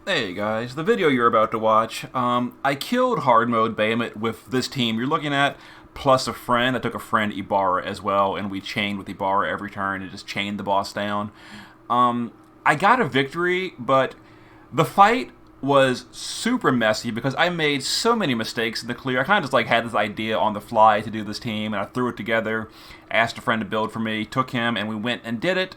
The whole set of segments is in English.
Hey guys, the video you're about to watch, I killed hard mode Bahamut with this team you're looking at, plus a friend. I took a friend Ibara as well, and we chained with Ibara every turn and just chained the boss down. I got a victory, but the fight was super messy because I made so many mistakes in the clear. I kind of just like had this idea on the fly to do this team, and I threw it together, asked a friend to build for me, took him, and we went and did it.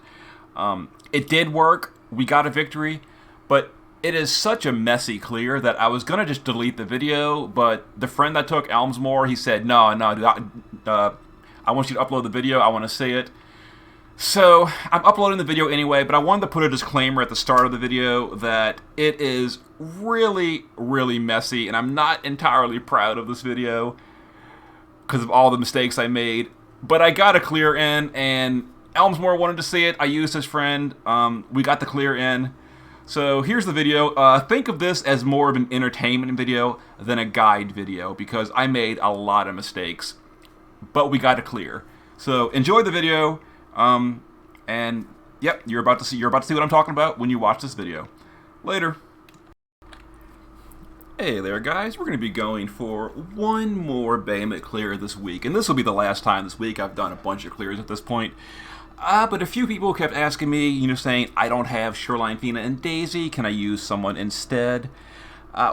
It did work. We got a victory, but it is such a messy clear that I was gonna just delete the video, but the friend that took Elmsmore, he said, no, I want you to upload the video. I want to see it. So I'm uploading the video anyway, but I wanted to put a disclaimer at the start of the video that it is really, really messy, and I'm not entirely proud of this video because of all the mistakes I made. But I got a clear in, and Elmsmore wanted to see it. I used his friend. We got the clear in. So here's the video. Think of this as more of an entertainment video than a guide video because I made a lot of mistakes, but we got it clear. So enjoy the video, and yep, you're about to see what I'm talking about when you watch this video. Later. Hey there, guys. We're going to be going for one more Bahamut clear this week, and this will be the last time this week. I've done a bunch of clears at this point. But a few people kept asking me, saying, I don't have Shoreline Fina and Daisy. Can I use someone instead?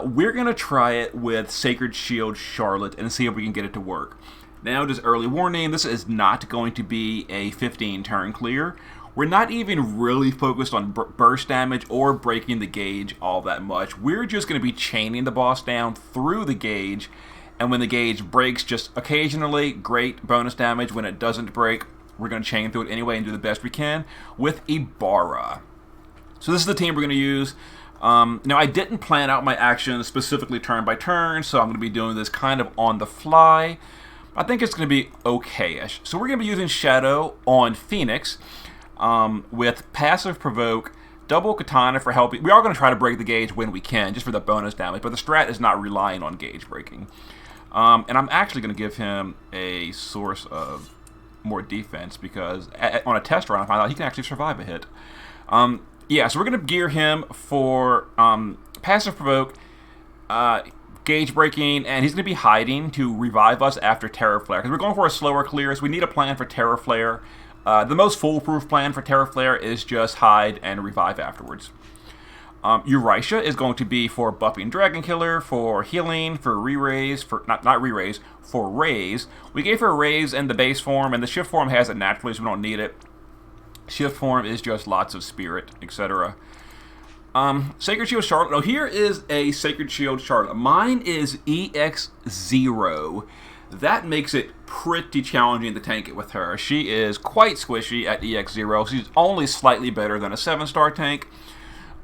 We're going to try it with Sacred Shield Charlotte and see if we can get it to work. Now, just early warning, this is not going to be a 15-turn clear. We're not even really focused on burst damage or breaking the gauge all that much. We're just going to be chaining the boss down through the gauge, and when the gauge breaks, just occasionally, great bonus damage. When it doesn't break, we're going to chain through it anyway and do the best we can with Ibara. So this is the team we're going to use. Now, I didn't plan out my actions specifically turn by turn, so I'm going to be doing this kind of on the fly. I think it's going to be okay-ish. So we're going to be using Shadow on Phoenix with Passive Provoke, Double Katana for helping. We are going to try to break the gauge when we can, just for the bonus damage, but the strat is not relying on gauge breaking. And I'm actually going to give him a source of more defense because on a test run I found out he can actually survive a hit. Yeah, so we're going to gear him for Passive Provoke, Gauge Breaking, and he's going to be hiding to revive us after Terror Flare because we're going for a slower clear, so we need a plan for Terror Flare. The most foolproof plan for Terror Flare is just hide and revive afterwards. Eurisha is going to be for buffing Dragon Killer, for healing, for re-raise, for not re-raise, for raise. We gave her a raise in the base form, and the shift form has it naturally, so we don't need it. Shift form is just lots of spirit, etc. Sacred Shield Charlotte. Oh, here is a Sacred Shield Charlotte. Mine is EX0. That makes it pretty challenging to tank it with her. She is quite squishy at EX0. She's only slightly better than a 7-star tank.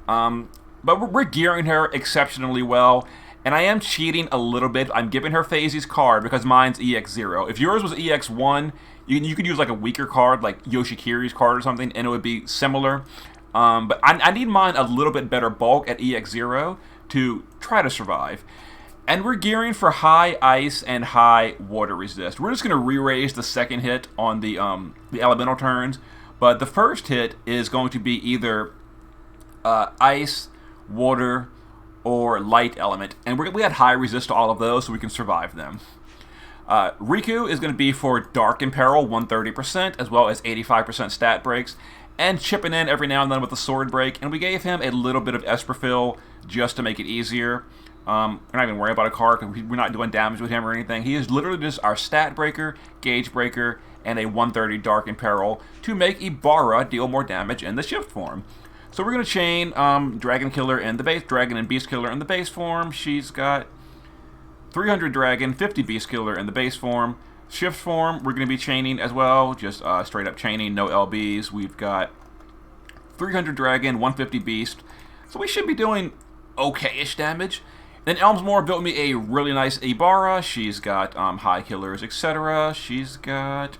But we're gearing her exceptionally well, and I am cheating a little bit. I'm giving her Phasey's card because mine's EX0. If yours was EX1, you could use like a weaker card, like Yoshikiri's card or something, and it would be similar. But I need mine a little bit better bulk at EX0 to try to survive. And we're gearing for high ice and high water resist. We're just going to re-raise the second hit on the elemental turns, but the first hit is going to be either ice, water, or light element, and we had high resist to all of those, so we can survive them. Riku is going to be for Dark and Peril, 130%, as well as 85% stat breaks, and chipping in every now and then with the sword break, and we gave him a little bit of Esperfill just to make it easier. We're not even worrying about a card because we're not doing damage with him or anything. He is literally just our stat breaker, gauge breaker, and a 130 Dark and Peril to make Ibara deal more damage in the shift form. So we're going to chain Dragon Killer in the base, Dragon and Beast Killer in the base form. She's got 300 Dragon, 50 Beast Killer in the base form. Shift form, we're going to be chaining as well, just straight up chaining, no LBs. We've got 300 Dragon, 150 Beast. So we should be doing okay-ish damage. Then Elmsmore built me a really nice Ibara. She's got high killers, etc. She's got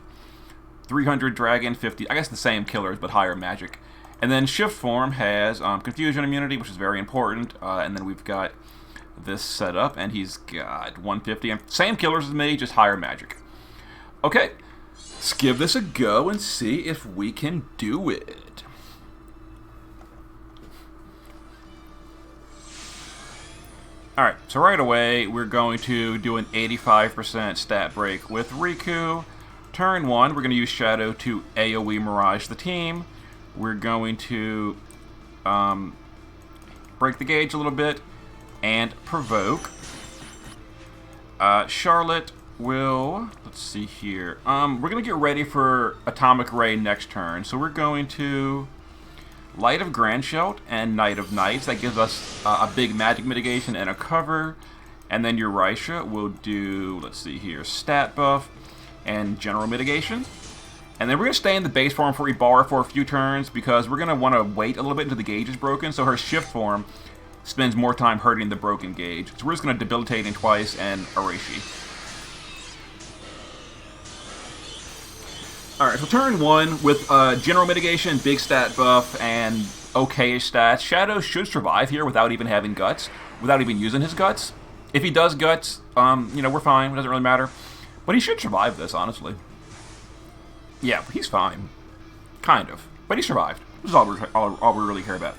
300 Dragon, 50, I guess the same killers, but higher magic. And then Shift Form has Confusion Immunity, which is very important. And then we've got this set up, and he's got 150. And same killers as me, just higher magic. Okay, let's give this a go and see if we can do it. Alright, so right away, we're going to do an 85% stat break with Riku. Turn 1, we're going to use Shadow to AoE Mirage the team. We're going to break the gauge a little bit and provoke. Charlotte will, let's see here, we're going to get ready for Atomic Ray next turn. So we're going to Light of Grandshelt and Knight of Knights. That gives us a big magic mitigation and a cover. And then Eurasia will do, let's see here, stat buff and general mitigation. And then we're going to stay in the base form for Ibara for a few turns because we're going to want to wait a little bit until the gauge is broken. So her shift form spends more time hurting the broken gauge. So we're just going to Debilitating twice and Arashi. Alright, so turn 1 with general mitigation, big stat buff, and okay-ish stats. Shadow should survive here without even having guts, without even using his guts. If he does guts, you know, we're fine. It doesn't really matter. But he should survive this, honestly. Yeah, he's fine. Kind of. But he survived. This is all we really care about.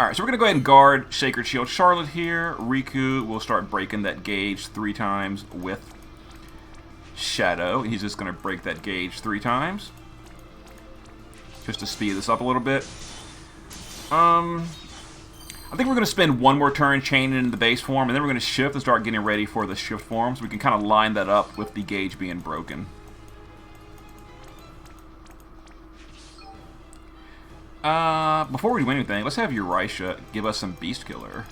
Alright, so we're going to go ahead and guard Sacred Shield Charlotte here. Riku will start breaking that gauge 3 times with Shadow. He's just going to break that gauge 3 times. Just to speed this up a little bit. I think we're going to spend one more turn chaining in the base form, and then we're going to shift and start getting ready for the shift form, so we can kind of line that up with the gauge being broken. Before we do anything, let's have Eurasia give us some Beast Killer.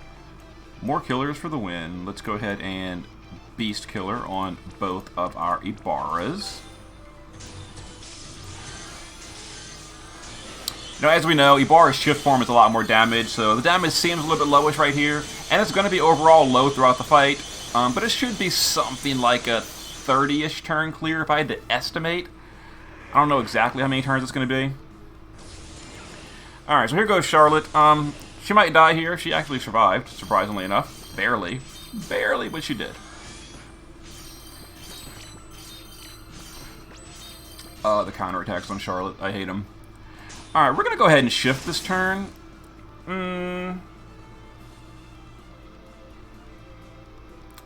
More killers for the win. Let's go ahead and Beast Killer on both of our Ibaras. Now, as we know, Ibara's shift form is a lot more damage, so the damage seems a little bit lowish right here, and it's going to be overall low throughout the fight, but it should be something like a 30-ish turn clear if I had to estimate. I don't know exactly how many turns it's going to be. Alright, so here goes Charlotte. She might die here. She actually survived, surprisingly enough. Barely. Barely, but she did. The counterattacks on Charlotte. I hate them. Alright, we're going to go ahead and shift this turn.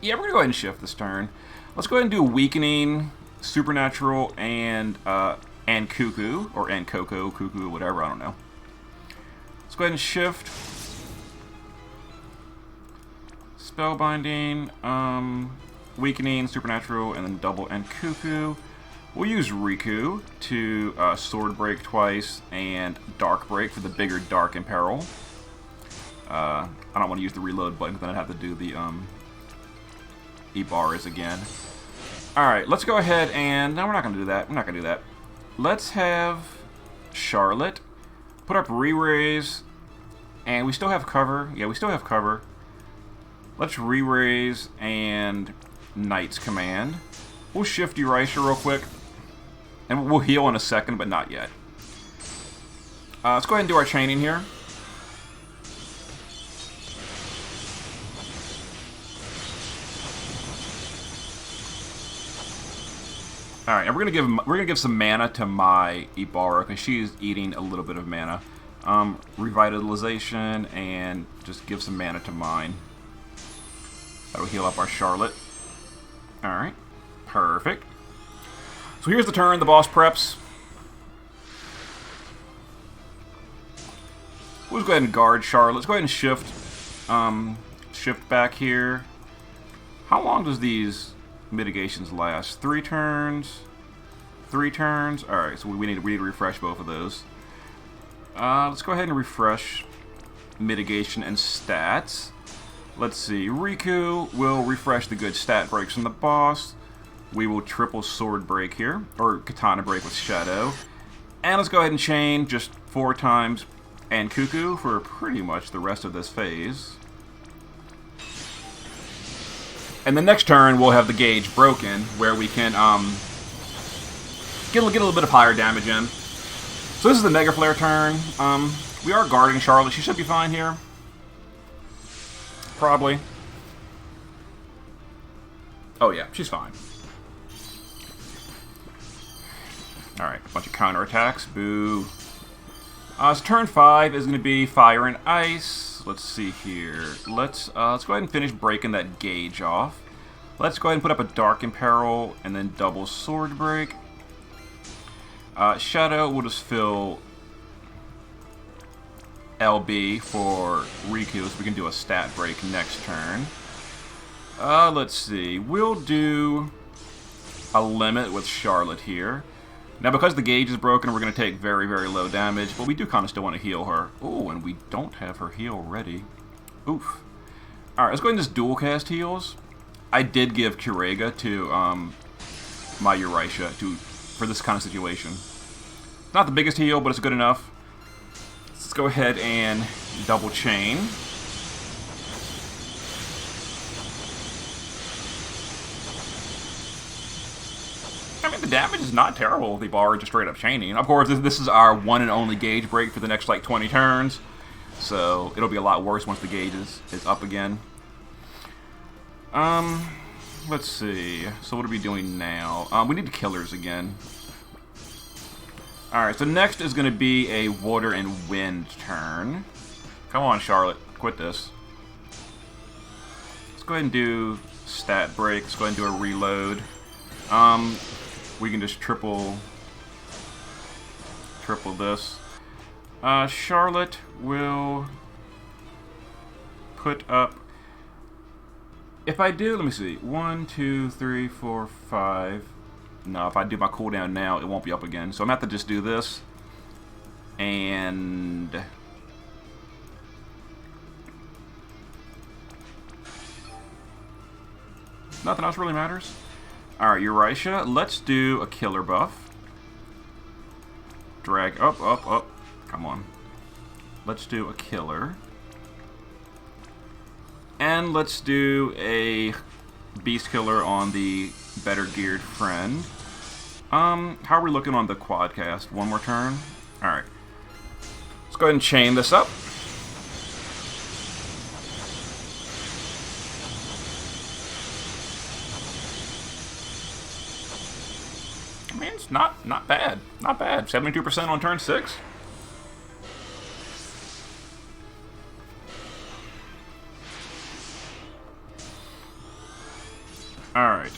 Yeah, we're going to go ahead and shift this turn. Let's go ahead and do Weakening, Supernatural, and Cuckoo. Or and Coco, Cuckoo, whatever, I don't know. Let's go ahead and shift. Spellbinding, Weakening, Supernatural, and then double and Cuckoo. We'll use Riku to Sword Break twice and Dark Break for the bigger Dark Imperil. I don't want to use the reload button because then I'd have to do the Ibaras again. Alright, let's go ahead and... No, we're not going to do that. We're not going to do that. Let's have Charlotte put up re-raise, and we still have cover. Yeah, we still have cover. Let's re-raise and Knight's Command. We'll shift Eurasia real quick. And we'll heal in a second, but not yet. Let's go ahead and do our chaining here. All right, and we're gonna give some mana to my Ibara because she's eating a little bit of mana. Revitalization and just give some mana to mine. That'll heal up our Charlotte. All right, perfect. So here's the turn. The boss preps. We'll just go ahead and guard Charlotte. Let's go ahead and shift. Shift back here. How long does these mitigations last? 3 turns. 3 turns. All right. So we need to refresh both of those. Let's go ahead and refresh mitigation and stats. Let's see. Riku will refresh the good stat breaks from the boss. We will triple sword break here, or katana break with Shadow. And let's go ahead and chain just 4 times and Cuckoo for pretty much the rest of this phase. And the next turn we'll have the gauge broken, where we can get a little bit of higher damage in. So this is the Mega Flare turn. We are guarding Charlotte. She should be fine here. Probably. Oh yeah, she's fine. Alright, a bunch of counterattacks. Boo. So turn 5 is going to be Fire and Ice. Let's see here. Let's go ahead and finish breaking that gauge off. Let's go ahead and put up a Dark Imperil and then double Sword Break. Shadow, we'll just fill LB for Riku so we can do a stat break next turn. Let's see. We'll do a limit with Charlotte here. Now, because the gauge is broken, we're going to take very, very low damage, but we do kind of still want to heal her. Oh, and we don't have her heal ready. Oof. Alright, let's go ahead and just dual cast heals. I did give Kurega to my Eurasia for this kind of situation. Not the biggest heal, but it's good enough. Let's go ahead and double chain. I mean, the damage is not terrible with Ibara just straight up chaining. Of course, this is our one and only gauge break for the next, like, 20 turns. So, it'll be a lot worse once the gauge is up again. Let's see. So, what are we doing now? We need killers again. Alright, so next is going to be a water and wind turn. Come on, Charlotte. Quit this. Let's go ahead and do stat break. Let's go ahead and do a reload. We can just triple this. Charlotte will put up... If I do, let me see. 1, 2, 3, 4, 5... No, if I do my cooldown now, it won't be up again. So I'm going to have to just do this. And... nothing else really matters. Alright, Eurasia, let's do a killer buff. Drag up, up, up. Come on. Let's do a killer. And let's do a beast killer on the better geared friend. How are we looking on the quadcast? One more turn? Alright. Let's go ahead and chain this up. I mean, it's not bad. Not bad. 72% on turn 6. Alright.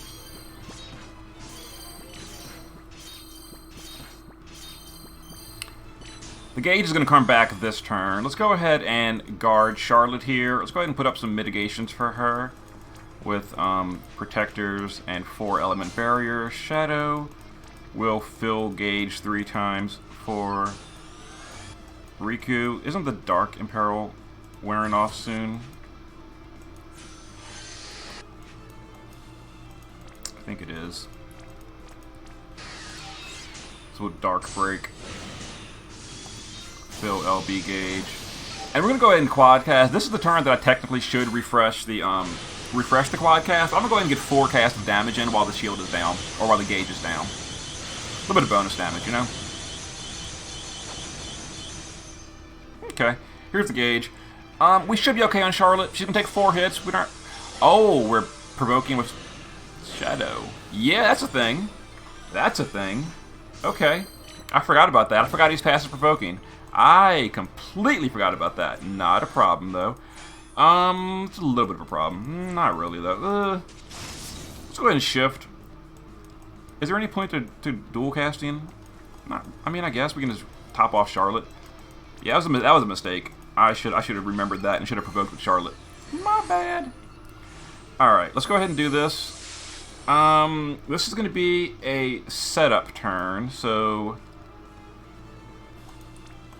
The gauge is going to come back this turn. Let's go ahead and guard Charlotte here. Let's go ahead and put up some mitigations for her with protectors and 4 element barrier. Shadow will fill gauge 3 times for Riku. Isn't the Dark Imperil wearing off soon? I think it is. So Dark Break. Fill LB gauge. And we're gonna go ahead and quadcast. This is the turn that I technically should refresh the quadcast. I'm gonna go ahead and get 4 casts of damage in while the shield is down, or while the gauge is down. A little bit of bonus damage, you know? Okay, here's the gauge. We should be okay on Charlotte. She's gonna take 4 hits. We don't. Oh, we're provoking with Shadow. Yeah, that's a thing. That's a thing. Okay, I forgot about that. I forgot he's passive provoking. I completely forgot about that. Not a problem, though. It's a little bit of a problem. Not really, though. Let's go ahead and shift. Is there any point to dual casting? Not, I mean, I guess we can just top off Charlotte. Yeah, that was a mistake. I should have remembered that and should have provoked with Charlotte. My bad. Alright, let's go ahead and do this. This is going to be a setup turn, so...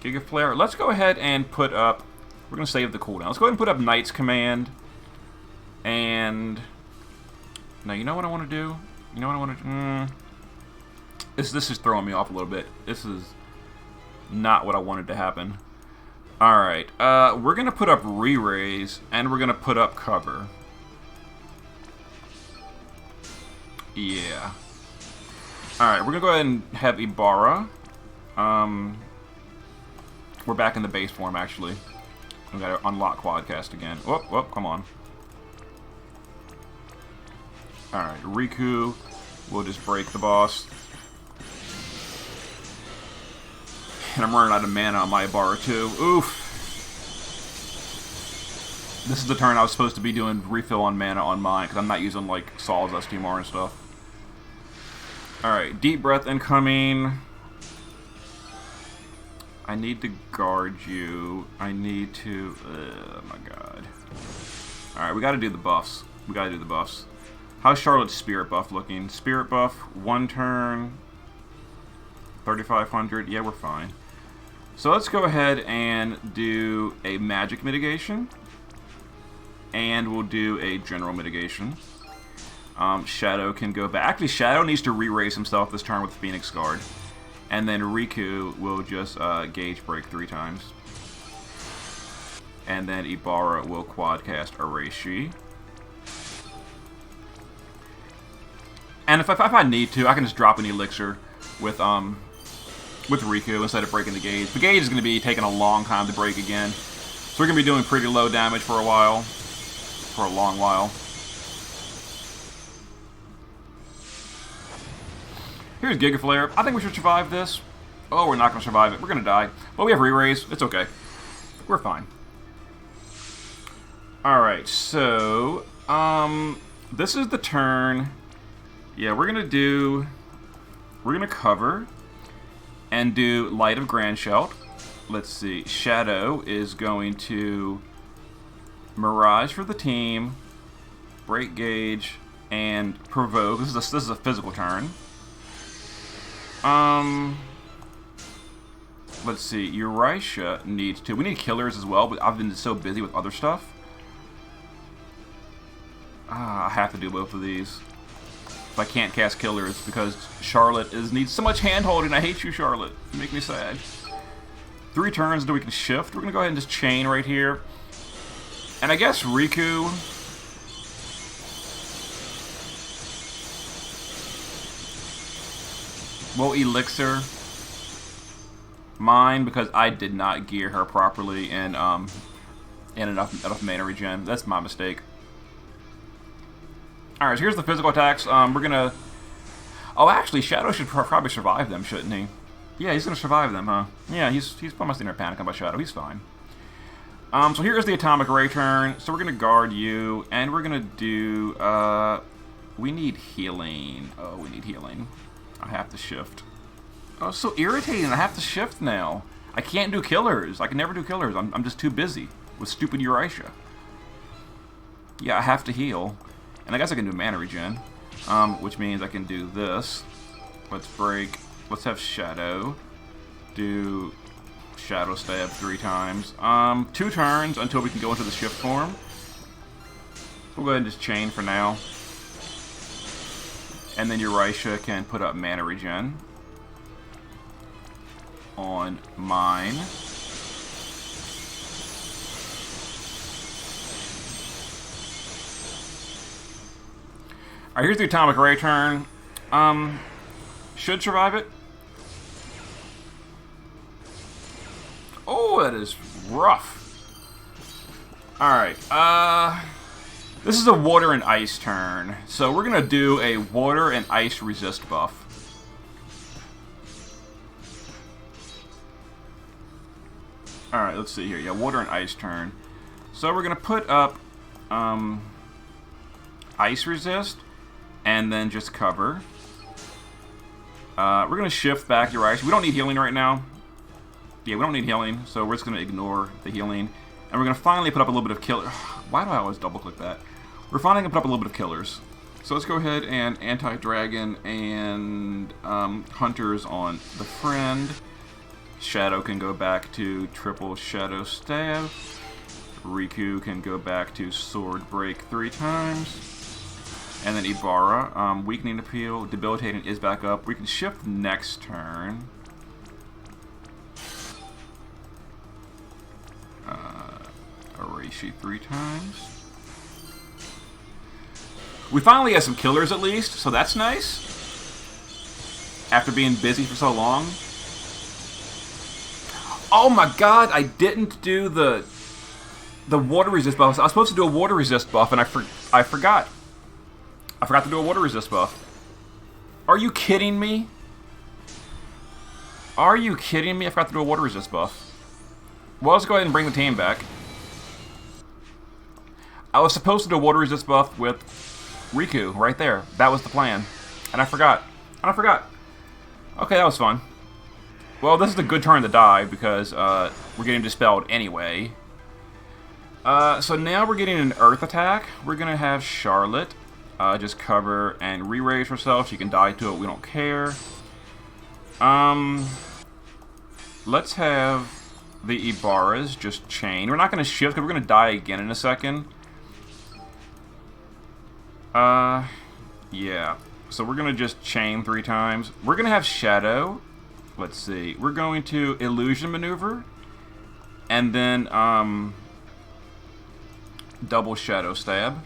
Giga Flare. Let's go ahead and put up... We're going to save the cooldown. Let's go ahead and put up Knight's Command. And... Now, you know what I want to do? You know what I want to do? This is throwing me off a little bit. This is not what I wanted to happen. Alright. We're going to put up Re-Raise, and we're going to put up Cover. Yeah. Alright, we're going to go ahead and have Ibara. We're back in the base form, actually. We gotta unlock Quadcast again. Whoop, whoop, come on. Alright, Riku will just break the boss. And I'm running out of mana on my Ibara, too. Oof. This is the turn I was supposed to be doing refill on mana on mine, because I'm not using, like, Saul's STMR and stuff. Alright, deep breath incoming. I need to guard you. I need to... oh my god. Alright, we gotta do the buffs. We gotta do the buffs. How's Charlotte's Spirit buff looking? Spirit buff, 1 turn. 3,500. Yeah, we're fine. So let's go ahead and do a magic mitigation. And we'll do a general mitigation. Shadow can go back. Actually, Shadow needs to re-raise himself this turn with Phoenix Guard. And then Riku will just gauge break 3 times. And then Ibara will quad cast Arashi. And if I need to, I can just drop an Elixir with Riku instead of breaking the gauge. The gauge is going to be taking a long time to break again. So we're going to be doing pretty low damage for a while. For a long while. Here's Giga Flare. I think we should survive this. Oh, we're not going to survive it. We're going to die. But we have re-raise. It's okay. We're fine. Alright, so... this is the turn. Yeah, we're going to do... We're going to cover. And do Light of Grandshelt. Let's see. Shadow is going to... Mirage for the team. Break Gauge. And Provoke. This is a physical turn. Let's see. Eurasia needs to. We need killers as well, but I've been so busy with other stuff. I have to do both of these. If I can't cast killers because Charlotte needs so much hand-holding. I hate you, Charlotte. You make me sad. 3 turns until we can shift. We're going to go ahead and just chain right here. And I guess Riku... will Elixir mine because I did not gear her properly and enough mana regen. That's my mistake. Alright, so here's the physical attacks. We're gonna... Oh, actually, Shadow should probably survive them, shouldn't he? Yeah, he's gonna survive them, huh? Yeah, he's almost in there panicking about Shadow. He's fine. So here's the Atomic Ray turn. So we're gonna guard you, and we're gonna do... we need healing. Oh, we need healing. I have to shift. Oh, it's so irritating. I have to shift now. I can't do killers. I can never do killers. I'm just too busy with stupid Eurasia. Yeah, I have to heal. And I guess I can do mana regen. Which means I can do this. Let's break. Let's have Shadow. Do Shadow Stab 3 times. 2 turns until we can go into the shift form. We'll go ahead and just chain for now. And then Eurasia can put up mana regen on mine. Alright, here's the Atomic Ray turn. Should survive it. Oh, that is rough. Alright, this is a water and ice turn. So we're going to do a water and ice resist buff. Alright, let's see here. Yeah, water and ice turn. So we're going to put up ice resist and then just cover. We're going to shift back your ice. We don't need healing right now. Yeah, we don't need healing, so we're just going to ignore the healing. And we're going to finally put up a little bit of killer. Why do I always double click that? We're finally going to put up a little bit of killers. So let's go ahead and anti-dragon and hunters on the friend. Shadow can go back to triple Shadow Stab. Riku can go back to sword break 3 times. And then Ibara, weakening appeal, debilitating is back up. We can shift next turn. Arashi 3 times. We finally have some killers at least, so that's nice. After being busy for so long. Oh my god, I didn't do the water resist buff. I was supposed to do a water resist buff and I forgot. I forgot to do a water resist buff. Are you kidding me? Are you kidding me? I forgot to do a water resist buff. Well, let's go ahead and bring the team back. I was supposed to do a water resist buff with Riku right there. That was the plan. And I forgot. Okay, that was fun. Well, this is a good turn to die because we're getting dispelled anyway. So now we're getting an Earth attack. We're going to have Charlotte just cover and re-raise herself. She can die to it. We don't care. Let's have the Ibaras just chain. We're not going to shift because we're going to die again in a second. Yeah. So we're going to just chain 3 times. We're going to have Shadow. Let's see. We're going to Illusion Maneuver. And then, double Shadow Stab.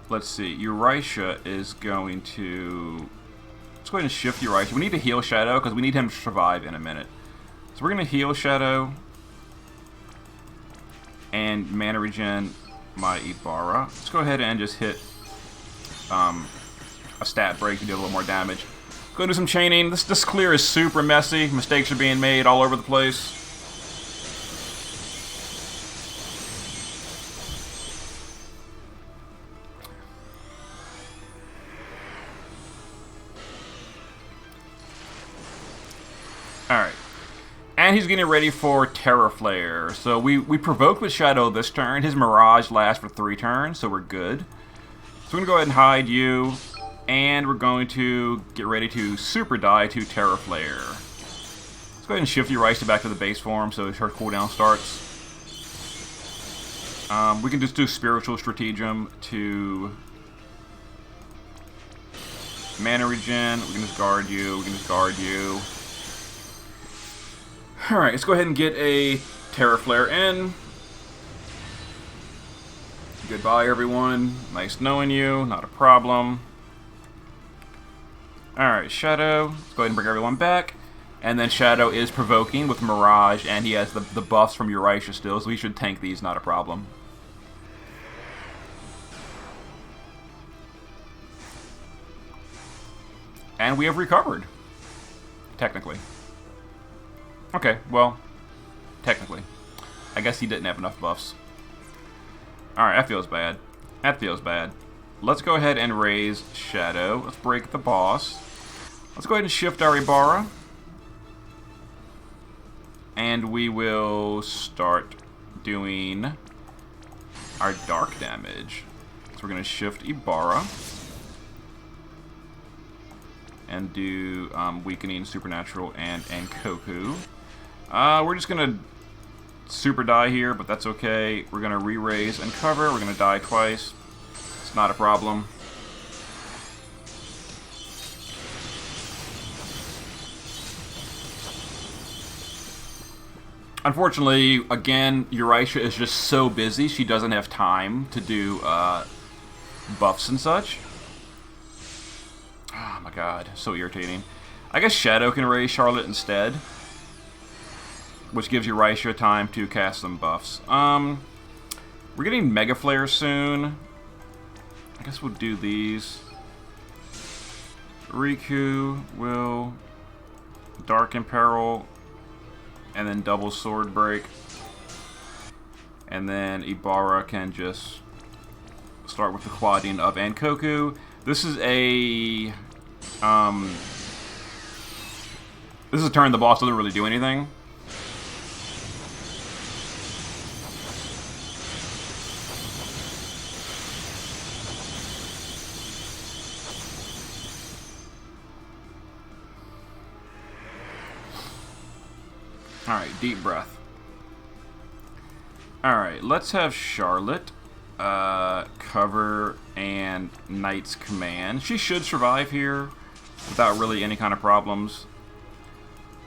Let's see. Eurytia is going to... Let's go ahead and shift Eurytia. We need to heal Shadow because we need him to survive in a minute. So we're going to heal Shadow. And mana regen my Ibara. Let's go ahead and just hit a stat break to do a little more damage. Go do some chaining. This clear is super messy. Mistakes are being made all over the place. Alright. And he's getting ready for Terra Flare. So we provoked with Shadow this turn. His Mirage lasts for 3 turns, so we're good. So we're going to go ahead and hide you. And we're going to get ready to Super Die to Terra Flare. Let's go ahead and shift Eurytia back to the base form so her cooldown starts. We can just do Spiritual Stratagem to mana regen. We can just guard you. Alright, let's go ahead and get a Terra Flare in. Goodbye, everyone. Nice knowing you. Not a problem. Alright, Shadow. Let's go ahead and bring everyone back. And then Shadow is provoking with Mirage, and he has the buffs from Eurytia still, so we should tank these, not a problem. And we have recovered. Technically. Okay, well, technically. I guess he didn't have enough buffs. Alright, that feels bad. Let's go ahead and raise Shadow. Let's break the boss. Let's go ahead and shift our Ibara. And we will start doing our dark damage. So we're going to shift Ibara. And do Weakening, Supernatural, and Koku. We're just going to super die here, but that's okay. We're going to re-raise and cover. We're going to die twice. It's not a problem. Unfortunately, again, Eurytia is just so busy, she doesn't have time to do buffs and such. Oh my god, so irritating. I guess Shadow can raise Charlotte instead, which gives Eurytia time to cast some buffs. We're getting Mega Flare soon. I guess we'll do these. Riku will Dark Imperil, and then double Sword Break. And then Ibara can just start with the quadding of Ankoku. This is a turn the boss doesn't really do anything. Alright, deep breath. Alright, let's have Charlotte cover and Knight's Command. She should survive here without really any kind of problems.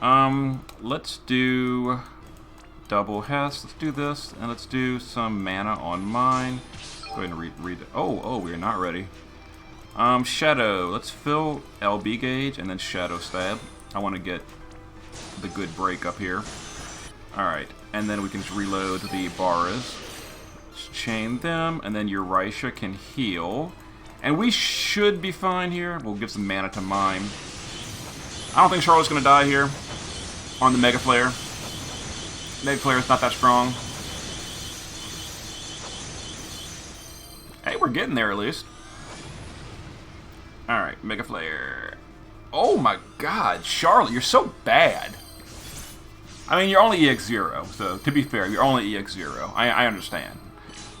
Let's do double Hess. Let's do this, and let's do some mana on mine. Go ahead and read it. Oh, we're not ready. Shadow. Let's fill LB gauge and then Shadow Stab. I want to get the good break up here. Alright, and then we can just reload the Ibaras. Chain them, and then Eurytia can heal. And we should be fine here. We'll give some mana to mine. I don't think Charlotte's going to die here on the Mega Flare. Mega Flare is not that strong. getting there at least. Alright, Mega Flare. Oh my god, Charlotte, you're so bad. I mean, you're only EX0, so to be fair, you're only EX0. I understand.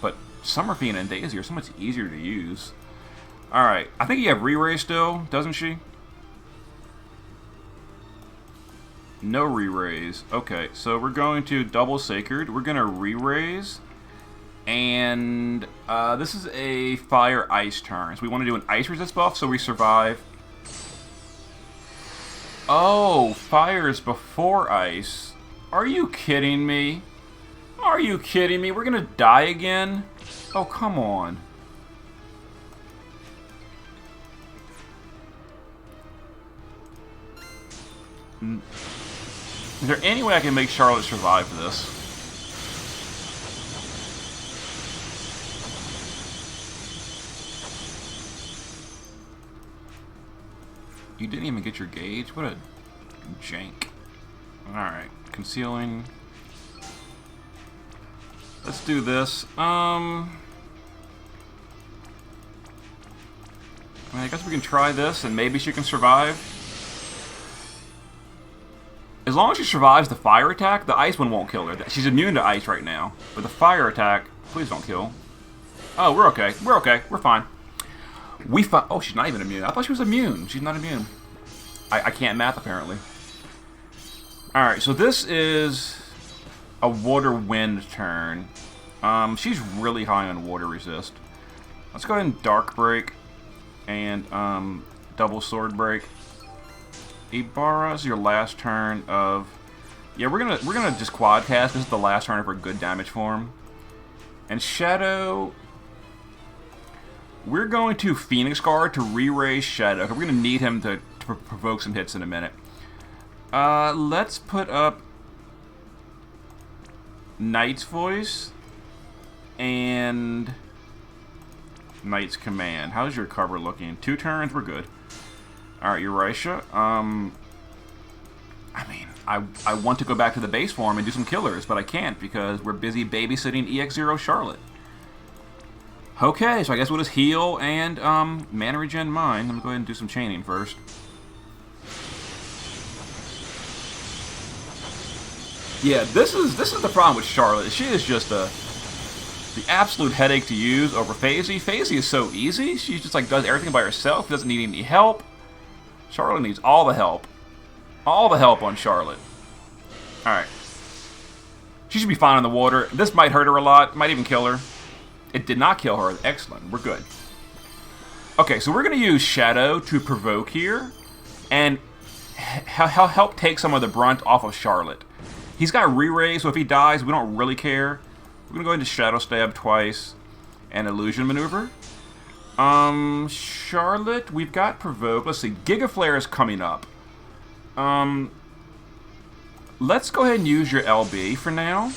But Summer Fiend and Daisy are so much easier to use. Alright, I think you have Re-Raise still, doesn't she? No Re-Raise. Okay, so we're going to double Sacred. We're going to Re-Raise. And this is a Fire-Ice turn. So we want to do an Ice Resist buff so we survive. Oh, Fire is before Ice. Are you kidding me? Are you kidding me? We're going to die again? Oh, come on. Is there any way I can make Charlotte survive this? You didn't even get your gauge? What a jank. Alright, concealing. Let's do this. I guess we can try this and maybe she can survive. As long as she survives the fire attack, the ice one won't kill her. She's immune to ice right now. But the fire attack, please don't kill. Oh, we're okay. We're okay. We're fine. Oh, she's not even immune. I thought she was immune. She's not immune. I can't math, apparently. Alright, so this is a water wind turn. She's really high on water resist. Let's go ahead and dark break. And double sword break. Ibara is your last turn of... Yeah, we're gonna just quad cast. This is the last turn of her good damage form. And Shadow... We're going to Phoenix Guard to re-raise Shadow. We're gonna need him to provoke some hits in a minute. Let's put up Knight's Voice and Knight's Command. How's your cover looking? 2 turns, we're good. Alright, Eurisha. I mean, I want to go back to the base form and do some killers, but I can't because we're busy babysitting EX0 Charlotte. Okay, so I guess we'll just heal and mana regen mine. Let me go ahead and do some chaining first. Yeah, this is the problem with Charlotte. She is just the absolute headache to use over FaZe. FaZe is so easy. She just like does everything by herself. Doesn't need any help. Charlotte needs all the help. All the help on Charlotte. Alright. She should be fine in the water. This might hurt her a lot. Might even kill her. It did not kill her. Excellent. We're good. Okay, so we're going to use Shadow to provoke here. And help take some of the brunt off of Charlotte. He's got re-raise, so if he dies, we don't really care. We're going to go into Shadow Stab twice. And Illusion Maneuver. Charlotte, we've got Provoke. Let's see, Giga Flare is coming up. Let's go ahead and use your LB for now.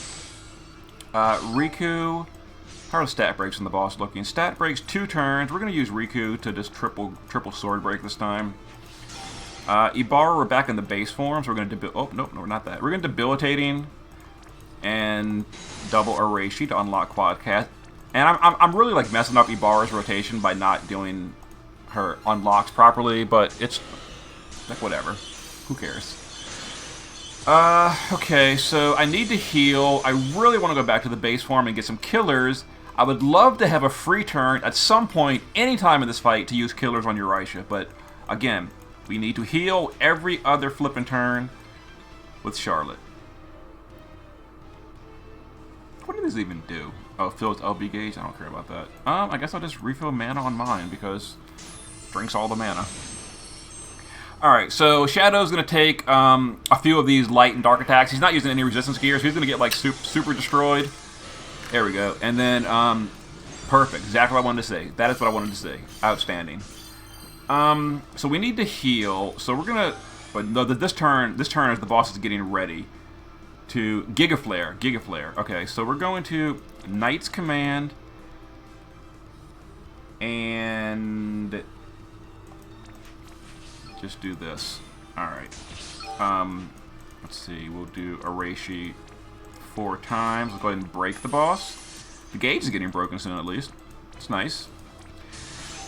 Riku, how are the stat breaks on the boss looking? Stat breaks 2 turns. We're going to use Riku to just triple sword break this time. Ibara, we're back in the base form, so we're going to oh, nope, no, not that. We're going to Debilitating and double Arashi to unlock quad cast. And I'm really like messing up Ibara's rotation by not doing her unlocks properly, but it's like whatever. Who cares? Okay, so I need to heal. I really want to go back to the base form and get some killers. I would love to have a free turn at some point, anytime in this fight, to use killers on Eurisha, but again, we need to heal every other flipping turn with Charlotte. What do these even do? Oh, fills LB gauge? I don't care about that. I guess I'll just refill mana on mine because drinks all the mana. Alright, so Shadow's going to take a few of these light and dark attacks. He's not using any resistance gear, so he's going to get like super destroyed. There we go. And then, perfect. Exactly what I wanted to say. That is what I wanted to say. Outstanding. So we need to heal. So we're going to... But no, this turn is the boss is getting ready to Giga Flare. Giga Flare. Okay, so we're going to Knight's Command and just do this. Alright. Let's see. We'll do Arashi 4 times. Let's go ahead and break the boss. The gauge is getting broken soon, at least. It's nice.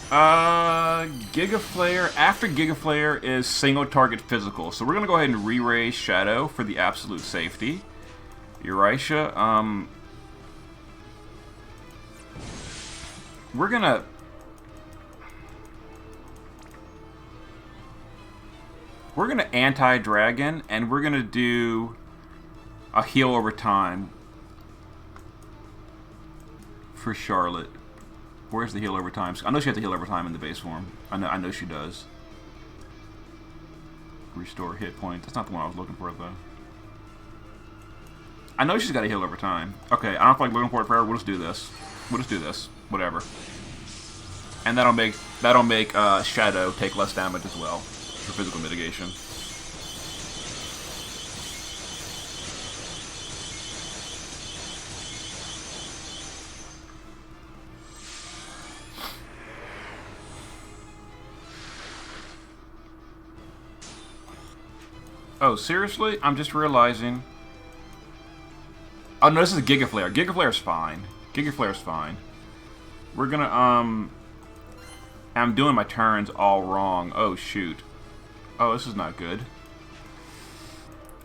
Giga Flare. After Giga Flare is single target physical. So we're gonna go ahead and re-raise Shadow for the absolute safety. Eurasia. We're gonna anti-dragon, and we're gonna do a heal over time for Charlotte. Where's the heal over time? I know she has to heal over time in the base form. I know she does. Restore hit points. That's not the one I was looking for, though. I know she's got to heal over time. Okay, I don't feel like looking for it forever. We'll just do this. We'll just do this. Whatever. And that'll make Shadow take less damage as well for physical mitigation. Oh, seriously? I'm just realizing. Oh, no, this is a Giga Flare. Giga Flare's fine. Giga Flare's fine. We're gonna, I'm doing my turns all wrong. Oh, shoot. Oh, this is not good.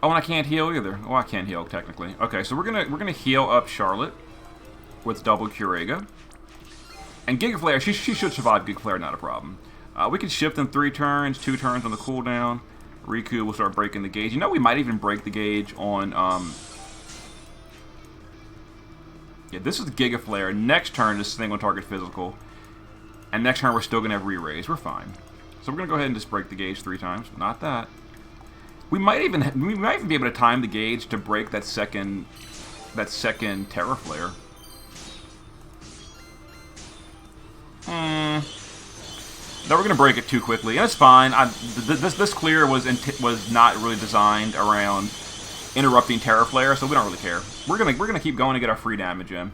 Oh, and I can't heal either. Oh, I can't heal, technically. Okay, so we're gonna heal up Charlotte with double Curaga. And Giga Flare, she should survive Giga Flare, not a problem. We can shift in 3 turns, 2 turns on the cooldown. Riku will start breaking the gauge. You know, we might even break the gauge on, yeah, this is Giga Flare. Next turn is single target physical. And next turn we're still going to have re-raise. We're fine. So we're going to go ahead and just break the gauge 3 times. Not that. We might even be able to time the gauge to break that second Terra Flare. No, we're gonna break it too quickly, and it's fine. This clear was not really designed around interrupting Terra Flare, so we don't really care. We're gonna keep going to get our free damage in.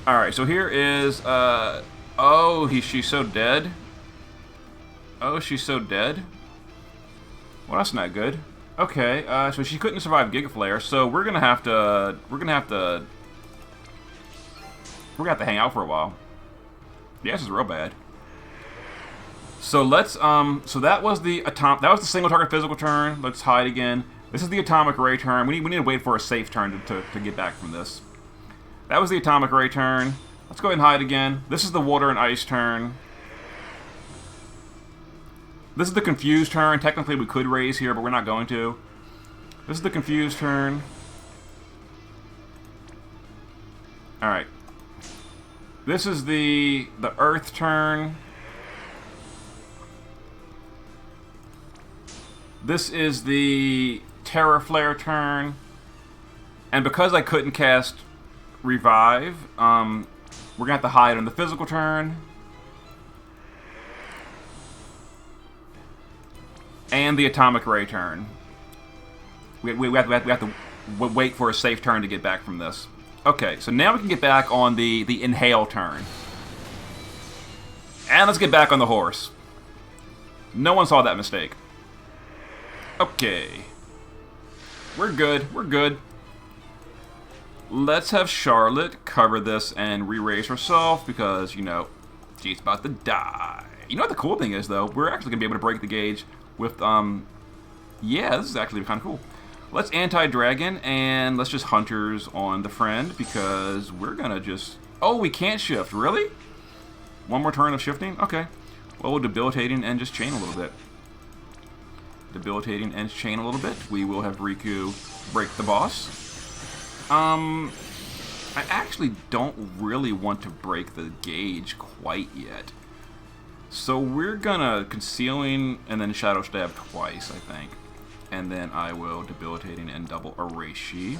All right, so here is oh, she's so dead. Oh, she's so dead. Well, that's not good. Okay, so she couldn't survive Giga Flare, so we're gonna have to hang out for a while. Yeah, this is real bad. So let's so that was the single target physical turn. Let's hide again. This is the atomic ray turn. We need to wait for a safe turn to get back from this. That was the atomic ray turn. Let's go ahead and hide again. This is the water and ice turn. This is the confused turn. Technically we could raise here, but we're not going to. This is the confused turn. Alright. This is the earth turn. This is the Terra Flare turn. And because I couldn't cast Revive, we're gonna have to hide on the physical turn. And the Atomic Ray turn. We have to wait for a safe turn to get back from this. Okay, so now we can get back on the Inhale turn. And let's get back on the horse. No one saw that mistake. Okay. We're good. We're good. Let's have Charlotte cover this and re-raise herself because, you know, she's about to die. You know what the cool thing is, though? We're actually going to be able to break the gauge with, yeah, this is actually kind of cool. Let's anti-dragon, and let's just hunters on the friend, because we're going to just... Oh, we can't shift. Really? One more turn of shifting? Okay. Well, we'll debilitating and just chain a little bit. Debilitating and chain a little bit. We will have Riku break the boss. I actually don't really want to break the gauge quite yet. So we're gonna Concealing and then Shadow Stab twice, I think. And then I will Debilitating and double Arashi.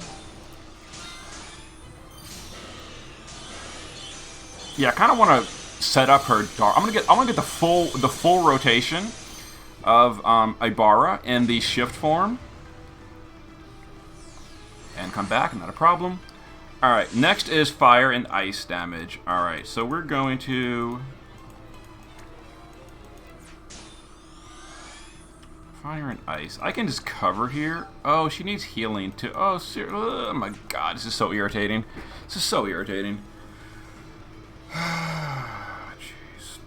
Yeah, I kind of want to set up her dark. I'm gonna get the full rotation of Ibara in the shift form. And come back, not a problem. Alright, next is fire and ice damage. Alright, so we're going to... Fire and ice. I can just cover here. Oh, she needs healing too. Oh, oh my god, this is so irritating. This is so irritating. Jeez.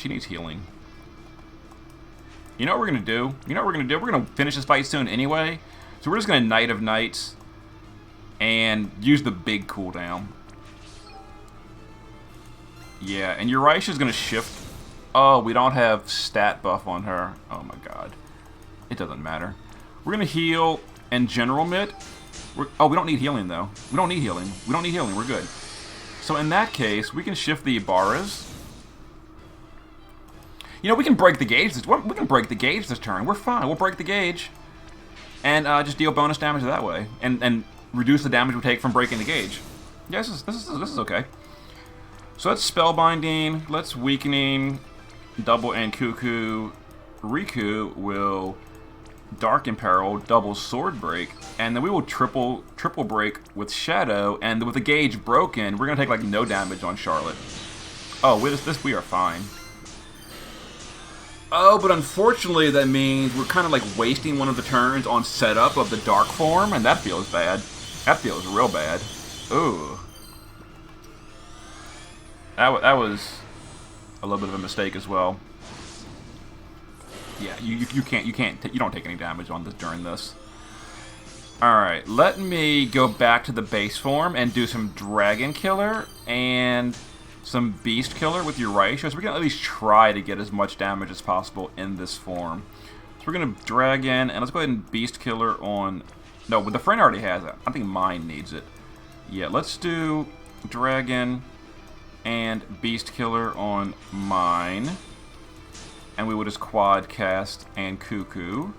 She needs healing. You know what we're going to do? You know what we're going to do? We're going to finish this fight soon anyway. So we're just going to Knight of Knights and use the big cooldown. Yeah, and Uraisha's going to shift. Oh, we don't have stat buff on her. Oh my god. It doesn't matter. We're going to heal and general mid. Oh, we don't need healing though. We don't need healing. We don't need healing. We're good. So in that case, we can shift the Ibaras. You know, we can break the gauge. We can break the gauge this turn. We're fine. We'll break the gauge and just deal bonus damage that way, and reduce the damage we take from breaking the gauge. Yeah, this is okay. So let's spellbinding. Let's weakening. Double and Cuckoo. Riku will Dark Imperil, double sword break, and then we will triple break with Shadow, and with the gauge broken, we're gonna take like no damage on Charlotte. Oh, with this we are fine. Oh, but unfortunately that means we're kind of like wasting one of the turns on setup of the dark form, and that feels bad. That feels real bad. Ooh. That was a little bit of a mistake as well. Yeah, you don't take any damage on this during this. Alright, let me go back to the base form and do some Dragon Killer and some Beast Killer with Uraisha, so we can at least try to get as much damage as possible in this form. So we're going to Dragon, and let's go ahead and Beast Killer on... No, but the friend already has it. I think mine needs it. Yeah, let's do Dragon and Beast Killer on mine. And we will just quad cast and Cuckoo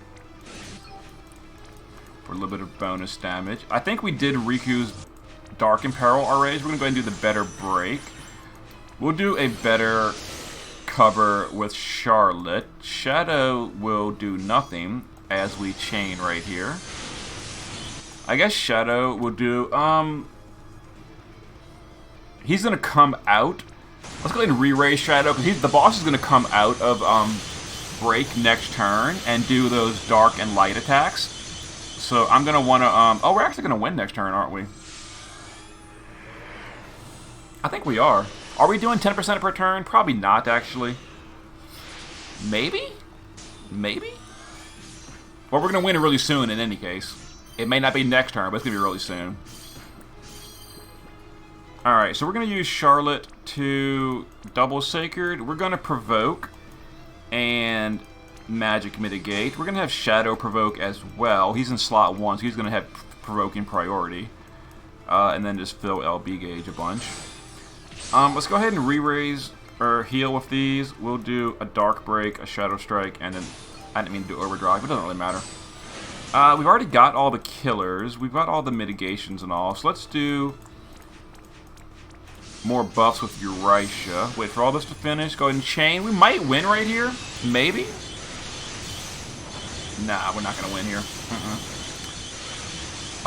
for a little bit of bonus damage. I think we did Riku's Dark Imperil already, so we're going to go ahead and do the better break. We'll do a better cover with Charlotte. Shadow will do nothing as we chain right here. I guess Shadow will do... He's going to come out. Let's go ahead and re-raise Shadow, because the boss is going to come out of break next turn and do those dark and light attacks. So I'm going to want to... oh, we're actually going to win next turn, aren't we? I think we are. Are we doing 10% per turn? Probably not, actually. Maybe? Maybe? Well, we're going to win it really soon in any case. It may not be next turn, but it's going to be really soon. Alright, so we're going to use Charlotte to double Sacred. We're going to provoke and magic mitigate. We're going to have Shadow provoke as well. He's in slot 1, so he's going to have provoking priority. And then just fill LB gauge a bunch. Let's go ahead and re-raise or heal with these. We'll do a Dark Break, a Shadow Strike, and then I didn't mean to do Overdrive, but it doesn't really matter. We've already got all the killers. We've got all the mitigations and all. So let's do more buffs with Uraisha. Wait for all this to finish. Go ahead and chain. We might win right here. Maybe. Nah, we're not going to win here.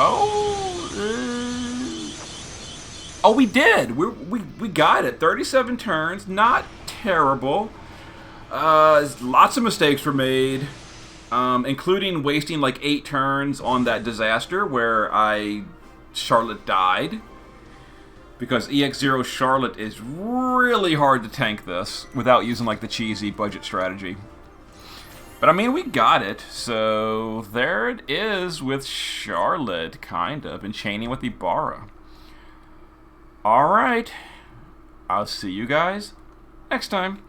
Oh. Oh, we did. We got it. 37 turns. Not terrible. Lots of mistakes were made. Including wasting like 8 turns on that disaster where Charlotte died. Because EX0 Charlotte is really hard to tank this without using like the cheesy budget strategy. But I mean, we got it. So there it is with Charlotte, kind of, and chaining with Ibara. Alright. I'll see you guys next time.